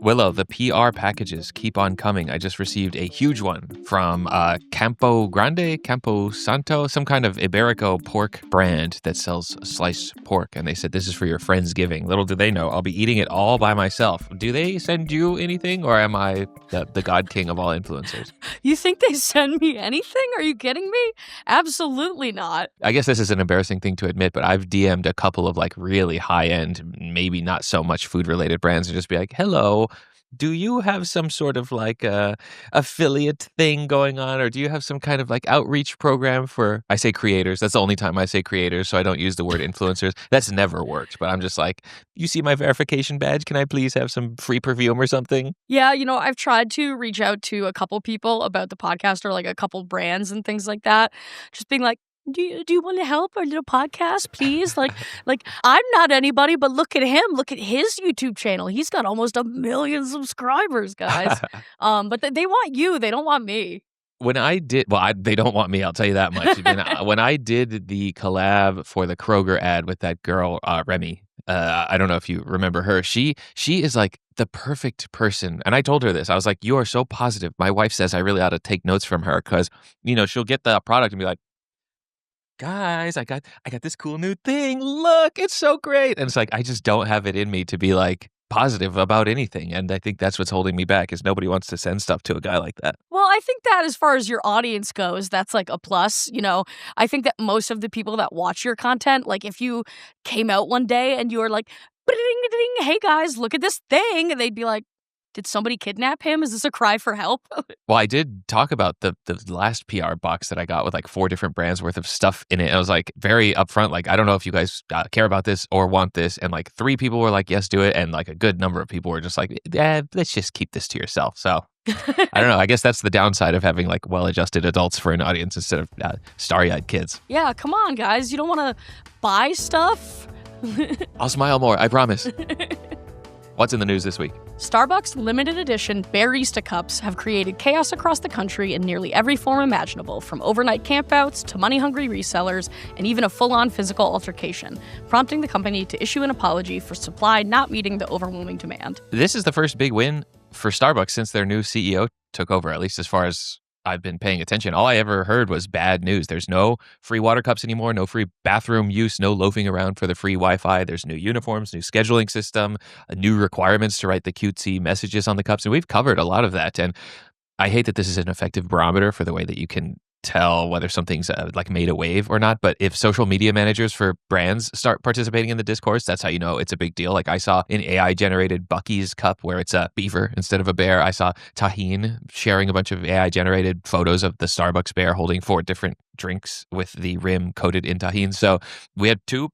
Willow, the PR packages keep on coming. I just received a huge one from Campo Grande, Campo Santo, some kind of Iberico pork brand that sells sliced pork. And they said, this is for your Friendsgiving. Little do they know, I'll be eating it all by myself. Do they send you anything, or am I the god king of all influencers? You think they send me anything? Are you kidding me? Absolutely not. I guess this is an embarrassing thing to admit, but I've DM'd a couple of like really high-end, maybe not so much food-related brands and just be like, hello, do you have some sort of like affiliate thing going on, or do you have some kind of like outreach program for, I say creators, that's the only time I say creators, so I don't use the word influencers. That's never worked, but I'm just like, you see my verification badge? Can I please have some free perfume or something? Yeah, I've tried to reach out to a couple people about the podcast or like a couple brands and things like that. Just being like, do you want to help our little podcast, please? like I'm not anybody, but look at him. Look at his YouTube channel. He's got almost 1 million subscribers, guys. But they want you. They don't want me. When I did, they don't want me, I'll tell you that much. When I did the collab for the Kroger ad with that girl, Remy, I don't know if you remember her. She is like the perfect person. And I told her this. I was like, you are so positive. My wife says I really ought to take notes from her because, she'll get the product and be like, guys, I got this cool new thing. Look, it's so great. And it's like, I just don't have it in me to be like positive about anything. And I think that's what's holding me back is nobody wants to send stuff to a guy like that. Well, I think that as far as your audience goes, that's like a plus. I think that most of the people that watch your content, like if you came out one day and you were like, hey guys, look at this thing. And they'd be like, did somebody kidnap him? Is this a cry for help? Well, I did talk about the last PR box that I got with like 4 different brands worth of stuff in it. And I was like very upfront, like, I don't know if you guys care about this or want this. And like 3 people were like, yes, do it. And like a good number of people were just like, let's just keep this to yourself. So I don't know. I guess that's the downside of having like well-adjusted adults for an audience instead of starry-eyed kids. Yeah, come on, guys. You don't want to buy stuff? I'll smile more. I promise. What's in the news this week? Starbucks limited edition Barista cups have created chaos across the country in nearly every form imaginable, from overnight campouts to money-hungry resellers and even a full-on physical altercation, prompting the company to issue an apology for supply not meeting the overwhelming demand. This is the first big win for Starbucks since their new CEO took over, at least as far as I've been paying attention. All I ever heard was bad news. There's no free water cups anymore, no free bathroom use, no loafing around for the free Wi-Fi. There's new uniforms, new scheduling system, new requirements to write the cutesy messages on the cups. And we've covered a lot of that. And I hate that this is an effective barometer for the way that you can tell whether something's like made a wave or not. But if social media managers for brands start participating in the discourse, that's how you know it's a big deal. Like I saw an AI generated Buc-ee's cup where it's a beaver instead of a bear. I saw Tahin sharing a bunch of AI generated photos of the Starbucks bear holding 4 different drinks with the rim coated in Tahin. So we had 2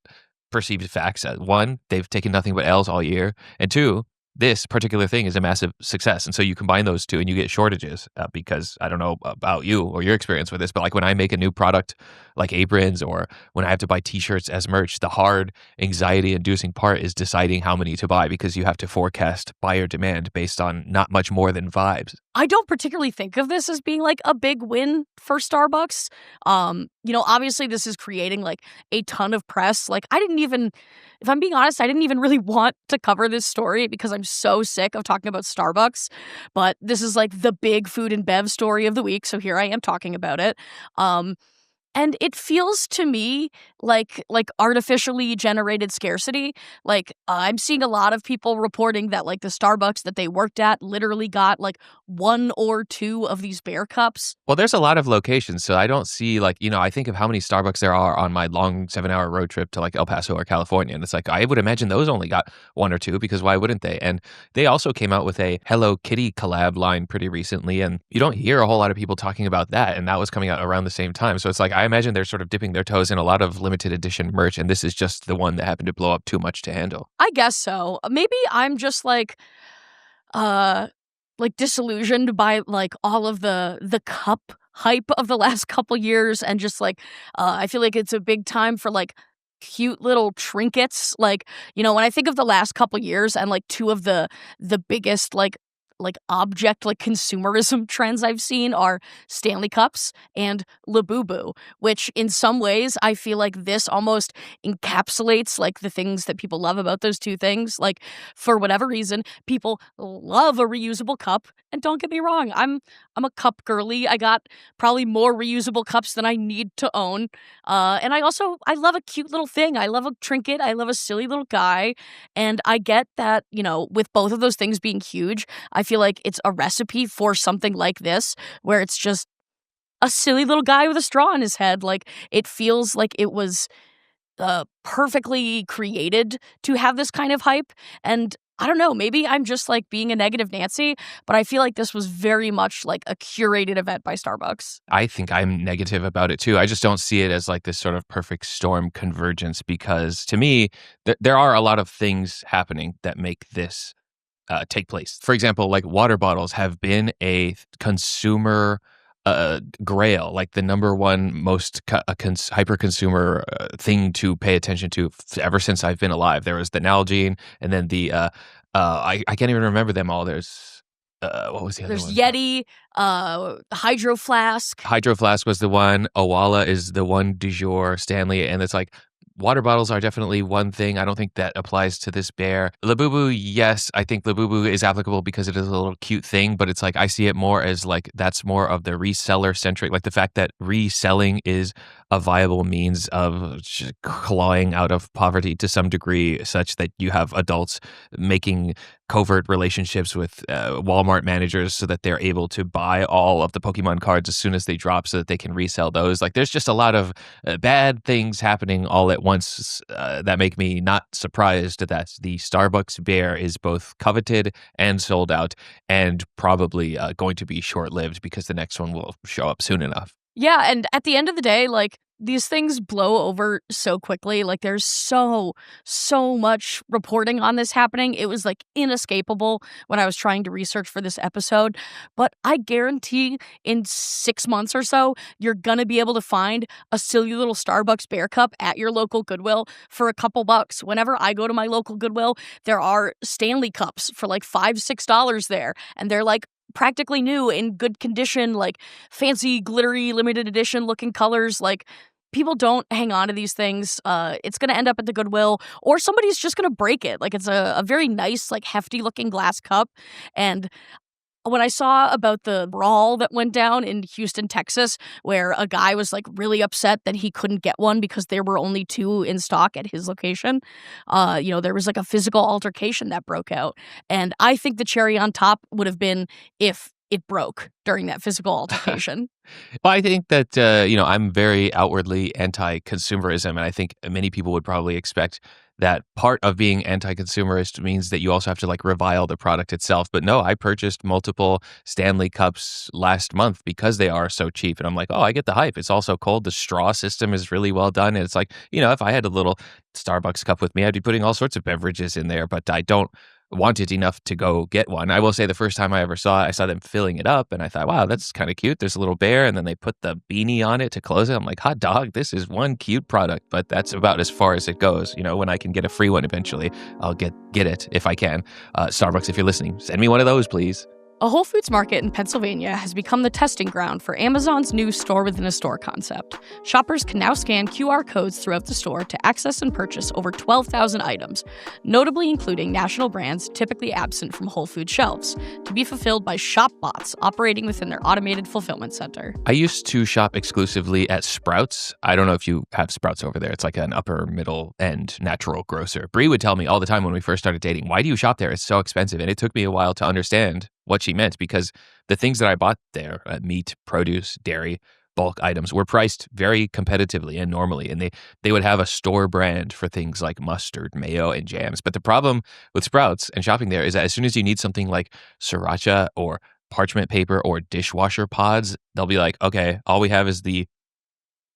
perceived facts. 1, they've taken nothing but L's all year. And 2, this particular thing is a massive success. And so you combine those 2 and you get shortages because I don't know about you or your experience with this, but like when I make a new product like aprons or when I have to buy t-shirts as merch, the hard anxiety inducing part is deciding how many to buy because you have to forecast buyer demand based on not much more than vibes. I don't particularly think of this as being like a big win for Starbucks. Obviously this is creating like a ton of press. Like if I'm being honest, I didn't even really want to cover this story because I'm so sick of talking about Starbucks. But this is like the big food and bev story of the week. So here I am talking about it. And it feels to me like artificially generated scarcity. Like I'm seeing a lot of people reporting that like the Starbucks that they worked at literally got like 1 or 2 of these bear cups. Well, there's a lot of locations, so I don't see like, I think of how many Starbucks there are on my long 7-hour road trip to like El Paso or California. And it's like, I would imagine those only got 1 or 2 because why wouldn't they? And they also came out with a Hello Kitty collab line pretty recently. And you don't hear a whole lot of people talking about that. And that was coming out around the same time. So it's like, I imagine they're sort of dipping their toes in a lot of limited edition merch. And this is just the one that happened to blow up too much to handle. I guess so. Maybe I'm just like disillusioned by like all of the cup hype of the last couple years. And just like, I feel like it's a big time for like cute little trinkets. Like, when I think of the last couple years and like 2 of the biggest like like object like consumerism trends I've seen are Stanley Cups and Labubu, which in some ways I feel like this almost encapsulates like the things that people love about those two things. Like for whatever reason, people love a reusable cup. And don't get me wrong, I'm a cup girly. I got probably more reusable cups than I need to own. And I love a cute little thing. I love a trinket. I love a silly little guy. And I get that, with both of those things being huge, I feel like it's a recipe for something like this, where it's just a silly little guy with a straw in his head. Like, it feels like it was perfectly created to have this kind of hype. And I don't know, maybe I'm just like being a negative Nancy, but I feel like this was very much like a curated event by Starbucks. I think I'm negative about it too. I just don't see it as like this sort of perfect storm convergence because to me, there are a lot of things happening that make this take place. For example, like water bottles have been a consumer grail, like the number one most hyper consumer thing to pay attention to ever since I've been alive. There was the Nalgene, and then I can't even remember them all. There's what was the other There's one? Yeti, Hydro Flask. Hydro Flask was the one. Owala is the one du jour. Stanley, and it's like water bottles are definitely one thing. I don't think that applies to this bear. Labubu, yes, I think Labubu is applicable because it is a little cute thing, but it's like I see it more as like that's more of the reseller centric, like the fact that reselling is a viable means of clawing out of poverty to some degree, such that you have adults making covert relationships with Walmart managers so that they're able to buy all of the Pokemon cards as soon as they drop so that they can resell those. Like there's just a lot of bad things happening all at once that make me not surprised that the Starbucks bear is both coveted and sold out and probably going to be short-lived because the next one will show up soon enough. Yeah, and at the end of the day, like, these things blow over so quickly. Like, there's so much reporting on this happening. It was, like, inescapable when I was trying to research for this episode. But I guarantee in 6 months or so, you're gonna be able to find a silly little Starbucks bear cup at your local Goodwill for a couple bucks. Whenever I go to my local Goodwill, there are Stanley cups for, like, $5-6 there, and they're, like, practically new in good condition, like fancy glittery limited edition looking colors. Like, people don't hang on to these things. It's gonna end up at the Goodwill, or somebody's just gonna break it. Like, it's a very nice, like, hefty looking glass cup. And when I saw about the brawl that went down in Houston, Texas, where a guy was like really upset that he couldn't get one because there were only 2 in stock at his location, there was like a physical altercation that broke out. And I think the cherry on top would have been if it broke during that physical altercation. Well, I think that, I'm very outwardly anti-consumerism, and I think many people would probably expect that part of being anti-consumerist means that you also have to like revile the product itself. But no, I purchased multiple Stanley Cups last month because they are so cheap. And I'm like, oh, I get the hype. It's also cold. The straw system is really well done. And it's like, if I had a little Starbucks cup with me, I'd be putting all sorts of beverages in there, but I don't want it enough to go get one. I will say the first time I ever saw it, I saw them filling it up and I thought, wow, that's kind of cute. There's a little bear and then they put the beanie on it to close it. I'm like, hot dog, this is one cute product, but that's about as far as it goes. When I can get a free one eventually, I'll get it if I can. Starbucks, if you're listening, send me one of those, please. A Whole Foods Market in Pennsylvania has become the testing ground for Amazon's new store-within-a-store concept. Shoppers can now scan QR codes throughout the store to access and purchase over 12,000 items, notably including national brands typically absent from Whole Foods shelves, to be fulfilled by shop bots operating within their automated fulfillment center. I used to shop exclusively at Sprouts. I don't know if you have Sprouts over there. It's like an upper middle end natural grocer. Bree would tell me all the time when we first started dating, why do you shop there? It's so expensive. And it took me a while to understand what she meant, because the things that I bought there, meat, produce, dairy, bulk items, were priced very competitively and normally, and they would have a store brand for things like mustard, mayo, and jams. But the problem with Sprouts and shopping there is that as soon as you need something like sriracha or parchment paper or dishwasher pods, they'll be like, okay, all we have is the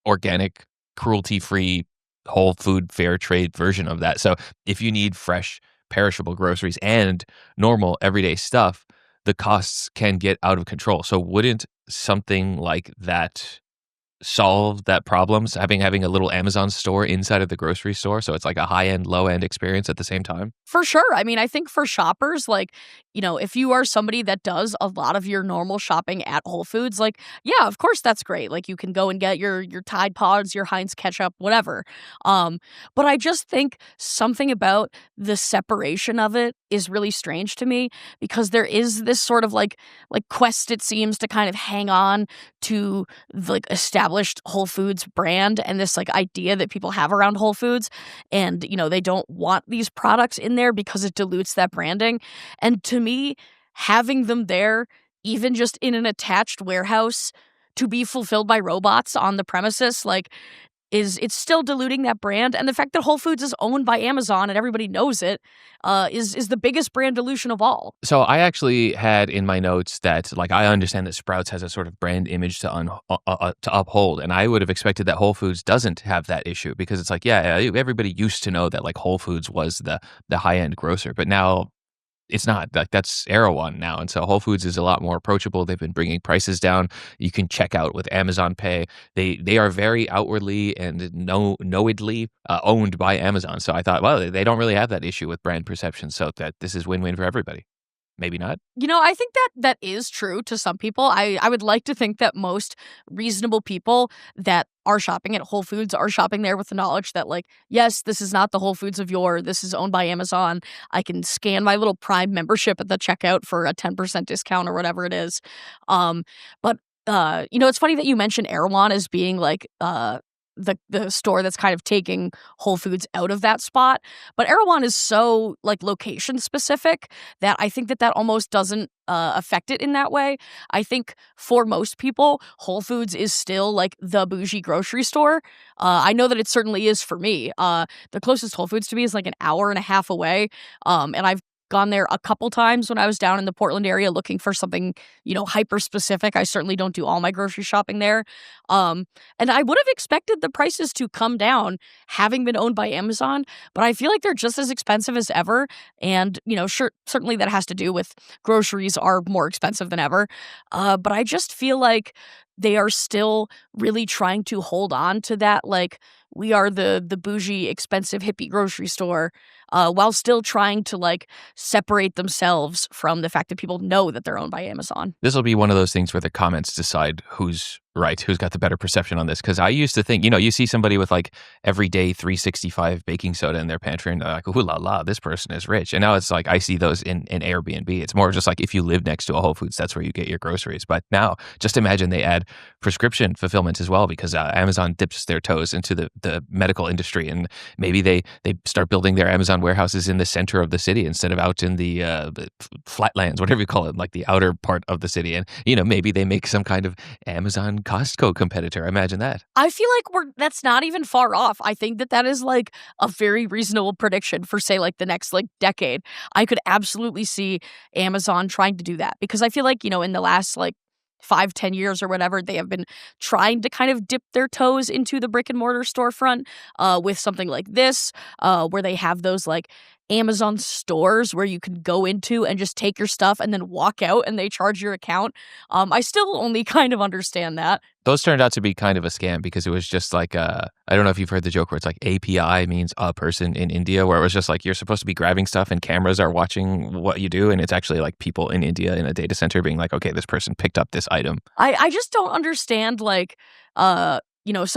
organic, cruelty-free, whole food, fair trade version of that. So if you need fresh, perishable groceries and normal everyday stuff, the costs can get out of control. So wouldn't something like that solve that problem, so having a little Amazon store inside of the grocery store, so it's like a high-end, low-end experience at the same time? For sure. I mean, I think for shoppers, like, if you are somebody that does a lot of your normal shopping at Whole Foods, like, yeah, of course that's great. Like you can go and get your Tide Pods, your Heinz ketchup, whatever. Um, but I just think something about the separation of it is really strange to me because there is this sort of like quest it seems to kind of hang on to the like established Whole Foods brand and this like idea that people have around Whole Foods and they don't want these products in there because it dilutes that branding. And to me, having them there, even just in an attached warehouse to be fulfilled by robots on the premises, like it's still diluting that brand. And the fact that Whole Foods is owned by Amazon and everybody knows it is the biggest brand dilution of all. So I actually had in my notes that, like, I understand that Sprouts has a sort of brand image to uphold, and I would have expected that Whole Foods doesn't have that issue because it's like, yeah, everybody used to know that like Whole Foods was the high end grocer, but now it's not. Like, that's Erewhon now, and so Whole Foods is a lot more approachable. They've been bringing prices down. You can check out with Amazon Pay. They are very outwardly and knowedly owned by Amazon. So I thought, well, they don't really have that issue with brand perception. So that this is win-win for everybody. Maybe not. I think that is true to some people. I would like to think that most reasonable people that are shopping at Whole Foods are shopping there with the knowledge that, like, yes, this is not the Whole Foods of yore. This is owned by Amazon. I can scan my little Prime membership at the checkout for a 10% discount or whatever it is. But it's funny that you mentioned Erewhon as being like the store that's kind of taking Whole Foods out of that spot. But Erewhon is so like location specific that I think that almost doesn't affect it in that way. I think for most people, Whole Foods is still like the bougie grocery store. I know that it certainly is for me. The closest Whole Foods to me is like an hour and a half away. And I've gone there a couple times when I was down in the Portland area looking for something, hyper specific. I certainly don't do all my grocery shopping there. And I would have expected the prices to come down having been owned by Amazon, but I feel like they're just as expensive as ever. And, certainly that has to do with groceries are more expensive than ever. But I just feel like they are still really trying to hold on to that, like, we are the bougie, expensive, hippie grocery store, while still trying to, like, separate themselves from the fact that people know that they're owned by Amazon. This will be one of those things where the comments decide who's right, who's got the better perception on this. Because I used to think, you see somebody with like everyday 365 baking soda in their pantry and they're like, ooh la la, this person is rich. And now it's like, I see those in Airbnb. It's more just like if you live next to a Whole Foods, that's where you get your groceries. But now just imagine they add prescription fulfillment as well, because Amazon dips their toes into the medical industry, and maybe they start building their Amazon warehouses in the center of the city instead of out in the flatlands, whatever you call it, like the outer part of the city. And, maybe they make some kind of Amazon Costco competitor. Imagine that. I feel like that's not even far off. I think that is like a very reasonable prediction for, say, like the next like decade. I could absolutely see Amazon trying to do that because I feel like, in the last like 5-10 years or whatever, they have been trying to kind of dip their toes into the brick and mortar storefront with something like this, where they have those like Amazon stores where you can go into and just take your stuff and then walk out and they charge your account. I still only kind of understand that. Those turned out to be kind of a scam because it was just like, I don't know if you've heard the joke where it's like API means a person in India, where it was just like you're supposed to be grabbing stuff and cameras are watching what you do. And it's actually like people in India in a data center being like, okay, this person picked up this item. I just don't understand like, some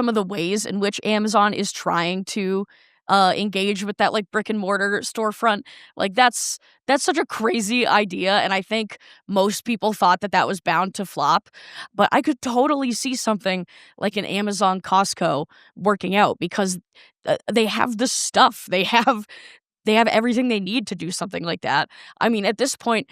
of the ways in which Amazon is trying to engage with that like brick and mortar storefront. Like that's such a crazy idea, and I think most people thought that was bound to flop. But I could totally see something like an Amazon Costco working out because they have the stuff, they have everything they need to do something like that. I mean, at this point,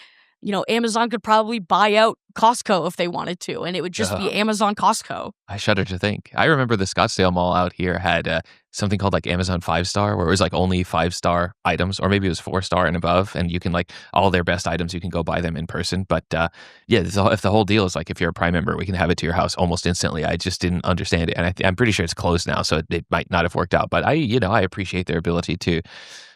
Amazon could probably buy out Costco if they wanted to, and it would just be Amazon Costco. I shudder to think. I remember the Scottsdale Mall out here had something called like Amazon 5-star, where it was like only 5-star items, or maybe it was 4-star and above, and you can like all their best items, you can go buy them in person. But if the whole deal is like if you're a Prime member, we can have it to your house almost instantly. I just didn't understand it, and I'm pretty sure it's closed now, so it might not have worked out. But I appreciate their ability to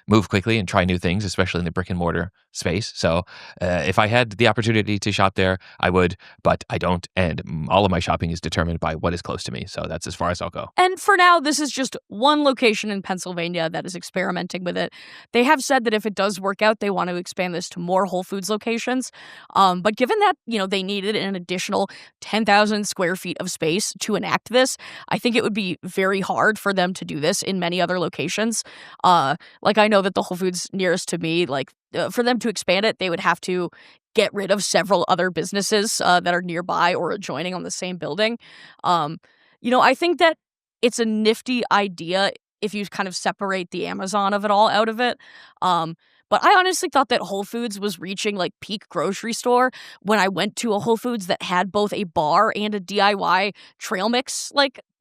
move quickly and try new things, especially in the brick and mortar space. So if I had the opportunity to shop there, I would, but I don't. And all of my shopping is determined by what is close to me. So that's as far as I'll go. And for now, this is just one location in Pennsylvania that is experimenting with it. They have said that if it does work out, they want to expand this to more Whole Foods locations. But given that, they needed an additional 10,000 square feet of space to enact this, I think it would be very hard for them to do this in many other locations. Like, I know that the Whole Foods nearest to me, for them to expand it, they would have to get rid of several other businesses that are nearby or adjoining on the same building. I think that it's a nifty idea if you kind of separate the Amazon of it all out of it. But I honestly thought that Whole Foods was reaching peak grocery store when I went to a Whole Foods that had both a bar and a DIY trail mix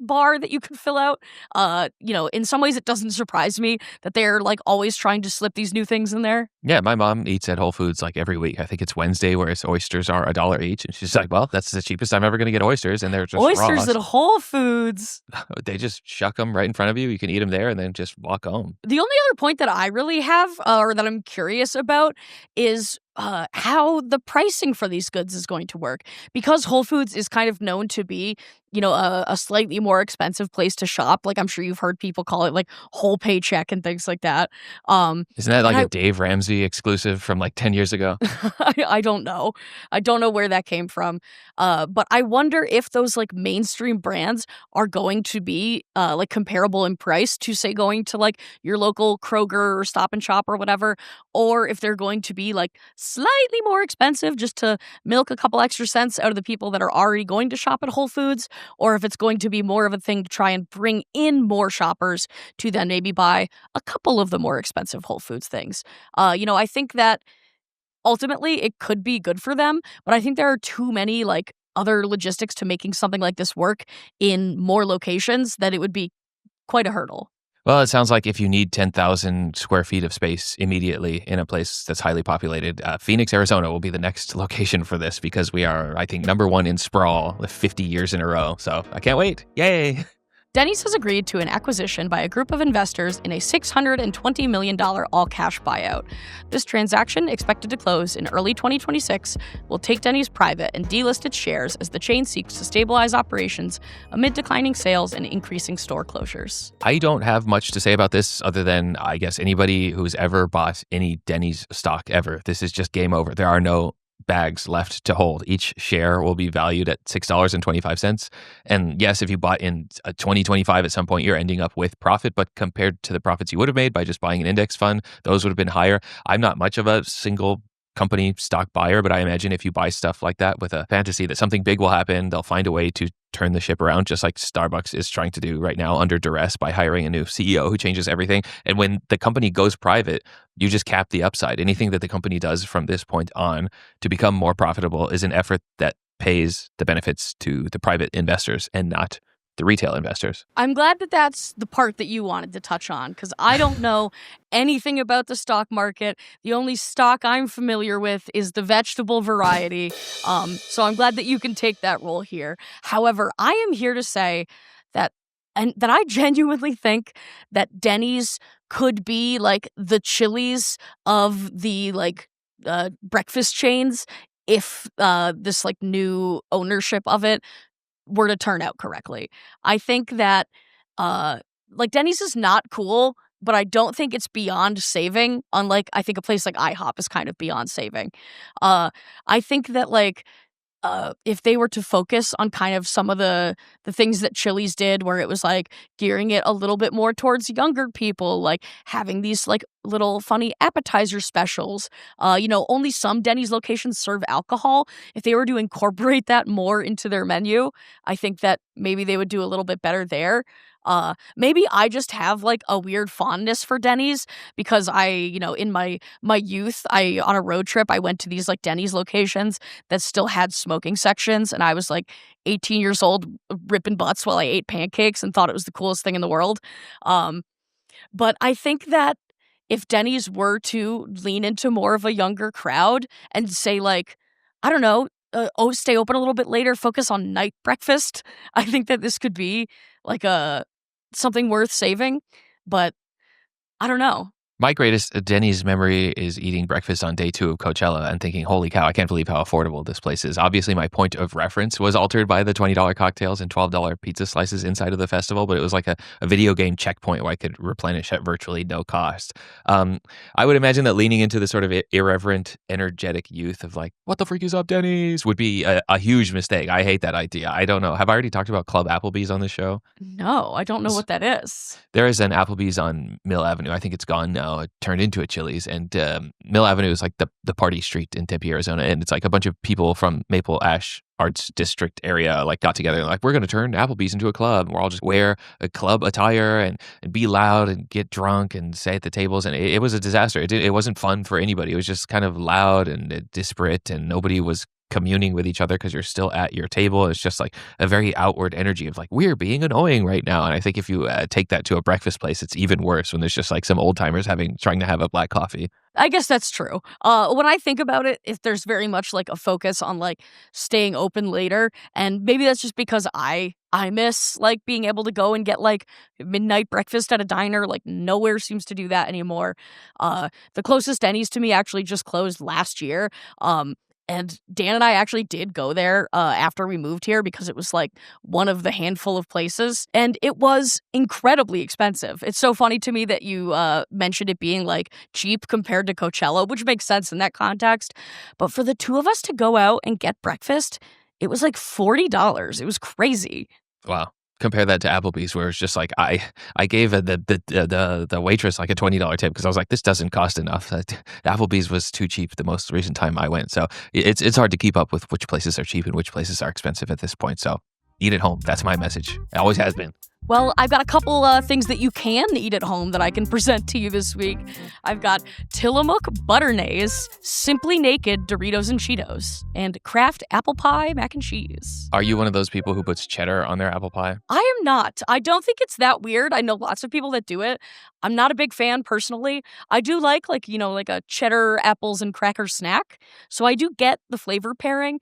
bar that you could fill out. In some ways it doesn't surprise me that they're always trying to slip these new things in there. Yeah, my mom eats at Whole Foods every week. I think it's Wednesday, where its oysters are $1 each. And she's like, well, that's the cheapest I'm ever going to get oysters. And they're just Oysters raw. at Whole Foods. They just shuck them right in front of you. You can eat them there and then just walk home. The only other point that I really have, or that I'm curious about, is how the pricing for these goods is going to work. Because Whole Foods is kind of known to be, a slightly more expensive place to shop. I'm sure you've heard people call it whole paycheck and things like that. Isn't that a Dave Ramsey exclusive from 10 years ago? I don't know. I don't know where that came from. But I wonder if those mainstream brands are going to be comparable in price to, say, going to your local Kroger or Stop and Shop or whatever, or if they're going to be slightly more expensive just to milk a couple extra cents out of the people that are already going to shop at Whole Foods, or if it's going to be more of a thing to try and bring in more shoppers to then maybe buy a couple of the more expensive Whole Foods things. I think that ultimately it could be good for them, but I think there are too many other logistics to making something like this work in more locations that it would be quite a hurdle. Well, it sounds like if you need 10,000 square feet of space immediately in a place that's highly populated, Phoenix, Arizona will be the next location for this, because we are, I think, #1 in sprawl 50 years in a row. So I can't wait. Yay! Denny's has agreed to an acquisition by a group of investors in a $620 million all-cash buyout. This transaction, expected to close in early 2026, will take Denny's private and delist its shares as the chain seeks to stabilize operations amid declining sales and increasing store closures. I don't have much to say about this other than, I guess, anybody who's ever bought any Denny's stock ever, this is just game over. There are no bags left to hold. Each share will be valued at $6.25. And yes, if you bought in 2025 at some point, you're ending up with profit, but compared to the profits you would have made by just buying an index fund, those would have been higher. I'm not much of a single company stock buyer, but I imagine if you buy stuff like that with a fantasy that something big will happen, they'll find a way to turn the ship around, just like Starbucks is trying to do right now under duress by hiring a new CEO who changes everything. And when the company goes private, you just cap the upside. Anything that the company does from this point on to become more profitable is an effort that pays the benefits to the private investors and not the retail investors. I'm glad that that's the part that you wanted to touch on, because I don't know anything about the stock market. The only stock I'm familiar with is the vegetable variety. So I'm glad that you can take that role here. However, I am here to say that I genuinely think that Denny's could be the Chili's of the breakfast chains if this new ownership of it were to turn out correctly. I think that Denny's is not cool, but I don't think it's beyond saving, unlike I think a place like IHOP is kind of beyond saving. I think that if they were to focus on kind of some of the things that Chili's did, where it was gearing it a little bit more towards younger people, having these little funny appetizer specials. Only some Denny's locations serve alcohol. If they were to incorporate that more into their menu, I think that maybe they would do a little bit better there. Maybe I just have a weird fondness for Denny's because in my youth, on a road trip, I went to these Denny's locations that still had smoking sections. And I was 18 years old, ripping butts while I ate pancakes and thought it was the coolest thing in the world. But I think that if Denny's were to lean into more of a younger crowd and say I don't know, stay open a little bit later, focus on night breakfast, I think that this could be something worth saving. But I don't know. My greatest Denny's memory is eating breakfast on day 2 of Coachella and thinking, "Holy cow, I can't believe how affordable this place is." Obviously, my point of reference was altered by the $20 cocktails and $12 pizza slices inside of the festival, but it was like a video game checkpoint where I could replenish at virtually no cost. Um, I would imagine that leaning into the sort of irreverent, energetic youth of like, "What the freak is up, Denny's?" would be a huge mistake. I hate that idea. I don't know. Have I already talked about Club Applebee's on the show? No, I don't know what that is. There is an Applebee's on Mill Avenue. I think it's gone now. It turned into a Chili's, and Mill Avenue is like the party street in Tempe, Arizona, and it's like a bunch of people from Maple Ash Arts District area like got together and like, we're going to turn Applebee's into a club. And we're all just wear a club attire and be loud and get drunk and say at the tables. And it was a disaster. It wasn't fun for anybody. It was just kind of loud and disparate, and nobody was communing with each other because you're still at your table. It's just like a very outward energy of like, we're being annoying right now. And I think if you take that to a breakfast place, it's even worse when there's just like some old timers trying to have a black coffee. I guess that's true. When I think about it, if there's very much like a focus on like staying open later, and maybe that's just because I miss like being able to go and get like midnight breakfast at a diner. Like nowhere seems to do that anymore. The closest Denny's to me actually just closed last year. And Dan and I actually did go there after we moved here because it was like one of the handful of places, and it was incredibly expensive. It's so funny to me that you mentioned it being like cheap compared to Coachella, which makes sense in that context. But for the two of us to go out and get breakfast, it was like $40. It was crazy. Wow. Compare that to Applebee's, where it's just like I gave the waitress like a $20 tip because I was like, this doesn't cost enough. Applebee's was too cheap the most recent time I went, so it's hard to keep up with which places are cheap and which places are expensive at this point. So eat at home. That's my message. It always has been. Well, I've got a couple things that you can eat at home that I can present to you this week. I've got Tillamook Butternays, Simply Naked Doritos and Cheetos, and Kraft Apple Pie Mac and Cheese. Are you one of those people who puts cheddar on their apple pie? I am not. I don't think it's that weird. I know lots of people that do it. I'm not a big fan personally. I do like a cheddar apples and cracker snack. So I do get the flavor pairing.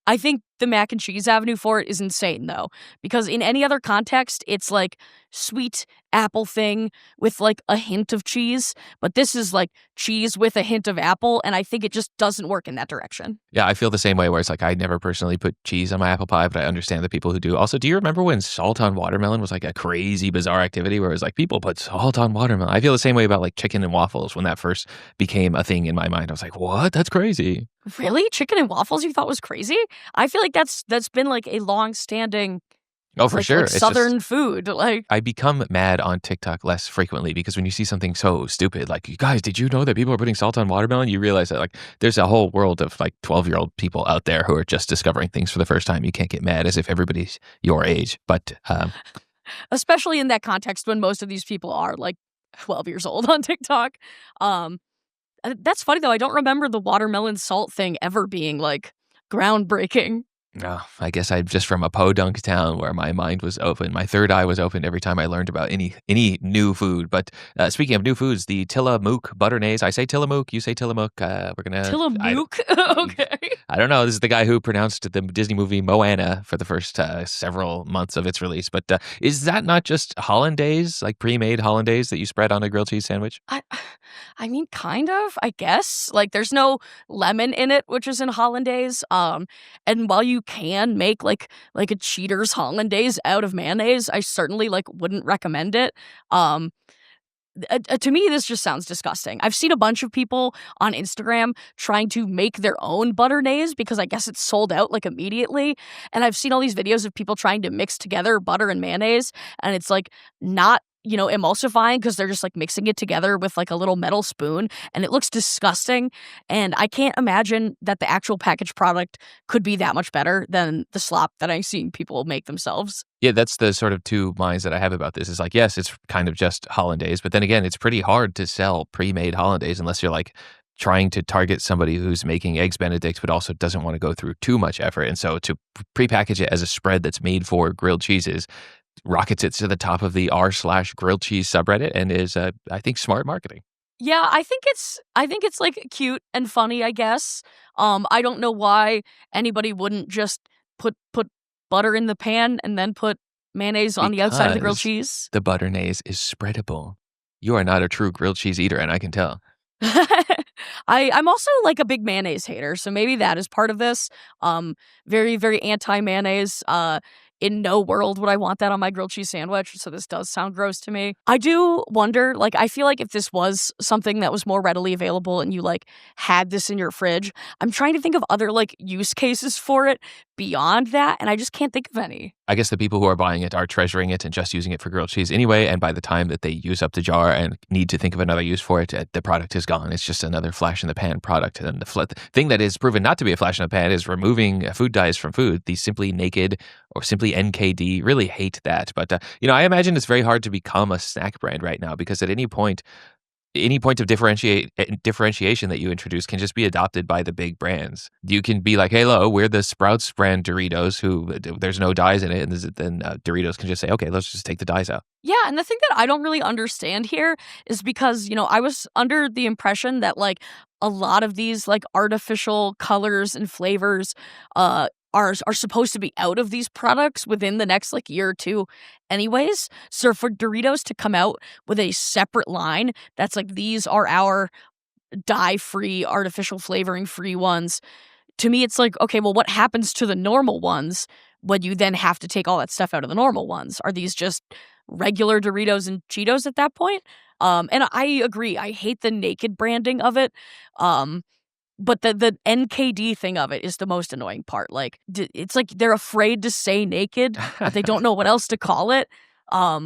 I think the mac and cheese avenue for it is insane, though, because in any other context, it's like sweet apple thing with like a hint of cheese, but this is like cheese with a hint of apple, and I think it just doesn't work in that direction. Yeah, I feel the same way, where it's like I never personally put cheese on my apple pie, but I understand the people who do. Also, do you remember when salt on watermelon was like a crazy, bizarre activity where it was like people put salt on watermelon? I feel the same way about like chicken and waffles when that first became a thing in my mind. I was like, what? That's crazy. Really? Chicken and waffles you thought was crazy? I feel like that's been like a long-standing Oh, for sure. like Southern food. Like I become mad on TikTok less frequently because when you see something so stupid, like, you guys, did you know that people are putting salt on watermelon? You realize that like there's a whole world of like 12-year-old people out there who are just discovering things for the first time. You can't get mad as if everybody's your age. But especially in that context when most of these people are like 12 years old on TikTok. That's funny though. I don't remember the watermelon salt thing ever being like groundbreaking. no, I guess I'm just from a podunk town where my mind was open. My third eye was open every time I learned about any new food. But speaking of new foods, the Tillamook Butternays. I say Tillamook, you say Tillamook. We're gonna Tillamook? Okay. I don't know. This is the guy who pronounced the Disney movie Moana for the first several months of its release. But is that not just hollandaise, like pre-made hollandaise that you spread on a grilled cheese sandwich? I mean, kind of, I guess. Like, there's no lemon in it, which is in hollandaise. And while you can make like a Cheater's hollandaise out of mayonnaise, I certainly like wouldn't recommend it. To me, this just sounds disgusting. I've seen a bunch of people on Instagram trying to make their own butternaise because I guess it's sold out like immediately. And I've seen all these videos of people trying to mix together butter and mayonnaise, and it's like not emulsifying because they're just like mixing it together with like a little metal spoon, and it looks disgusting. And I can't imagine that the actual packaged product could be that much better than the slop that I've seen people make themselves. Yeah, that's the sort of two minds that I have about this. Is like, yes, it's kind of just hollandaise, but then again, it's pretty hard to sell pre-made hollandaise unless you're like trying to target somebody who's making eggs Benedict, but also doesn't want to go through too much effort. And so to prepackage it as a spread that's made for grilled cheeses rockets it to the top of the r/grilled cheese subreddit and is, I think, smart marketing. Yeah, I think it's like cute and funny, I guess. I don't know why anybody wouldn't just put butter in the pan and then put mayonnaise on the outside of the grilled Because cheese. the Butternaise is spreadable. You are not a true grilled cheese eater, and I can tell. I'm also like a big mayonnaise hater, so maybe that is part of this. Very, very anti mayonnaise. In no world would I want that on my grilled cheese sandwich, so this does sound gross to me. I do wonder, like, I feel like if this was something that was more readily available and you like had this in your fridge, I'm trying to think of other like use cases for it beyond that, and I just can't think of any. I guess the people who are buying it are treasuring it and just using it for grilled cheese anyway. And by the time that they use up the jar and need to think of another use for it, the product is gone. It's just another flash in the pan product. And the thing that is proven not to be a flash in the pan is removing food dyes from food. These Simply Naked or Simply NKD really hate that. But, I imagine it's very hard to become a snack brand right now because at any point of differentiation that you introduce can just be adopted by the big brands. You can be like, hey, hello, we're the Sprouts brand Doritos who there's no dyes in it. And then Doritos can just say, okay, let's just take the dyes out. Yeah, and the thing that I don't really understand here is because, I was under the impression that like a lot of these like artificial colors and flavors are supposed to be out of these products within the next like year or two anyways. So for Doritos to come out with a separate line that's like these are our dye-free, artificial flavoring-free ones, to me it's like, okay, well what happens to the normal ones when you then have to take all that stuff out of the normal ones? Are these just regular Doritos and Cheetos at that point? And I agree. I hate the naked branding of it. But the NKD thing of it is the most annoying part. Like, it's like they're afraid to say naked, but they don't know what else to call it. I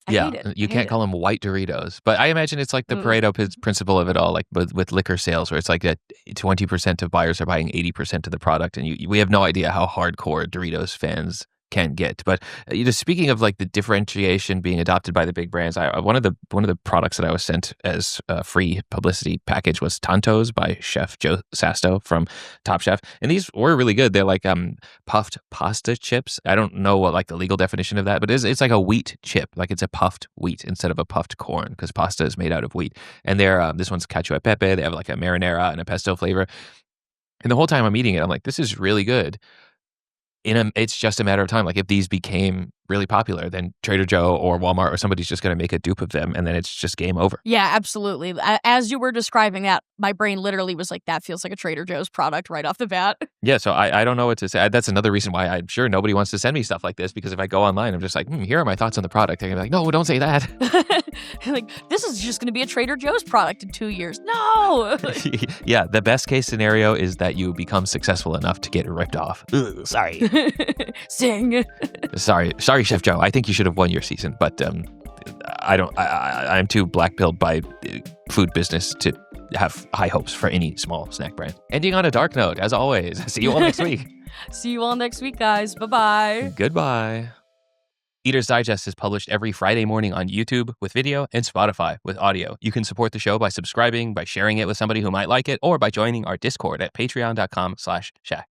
hate it. You can't call them white Doritos. But I imagine it's like the Pareto principle of it all, like with liquor sales, where it's like 20% of buyers are buying 80% of the product. And we have no idea how hardcore Doritos fans can get. But speaking of like the differentiation being adopted by the big brands, one of the products that I was sent as a free publicity package was Tantos by Chef Joe Sasto from Top Chef, and these were really good. They're like puffed pasta chips. I don't know what like the legal definition of that, but it's like a wheat chip, like it's a puffed wheat instead of a puffed corn because pasta is made out of wheat. And they're this one's cacio e pepe. They have like a marinara and a pesto flavor. And the whole time I'm eating it, I'm like, this is really good. It's just a matter of time. Like if these became really popular, then Trader Joe or Walmart or somebody's just going to make a dupe of them, and then it's just game over. Yeah, absolutely. As you were describing that, my brain literally was like, that feels like a Trader Joe's product right off the bat. Yeah, so I don't know what to say. That's another reason why I'm sure nobody wants to send me stuff like this, because if I go online, I'm just like, here are my thoughts on the product. They're going to be like, no, don't say that. Like, this is just going to be a Trader Joe's product in 2 years. No! Yeah, the best case scenario is that you become successful enough to get ripped off. Ugh, sorry. Sing. Sorry, Chef Joe. I think you should have won your season, but I'm too black-pilled by food business to have high hopes for any small snack brand. Ending on a dark note, as always. See you all next week. See you all next week, guys. Bye-bye. Goodbye. Eater's Digest is published every Friday morning on YouTube with video and Spotify with audio. You can support the show by subscribing, by sharing it with somebody who might like it, or by joining our Discord at patreon.com/Shack.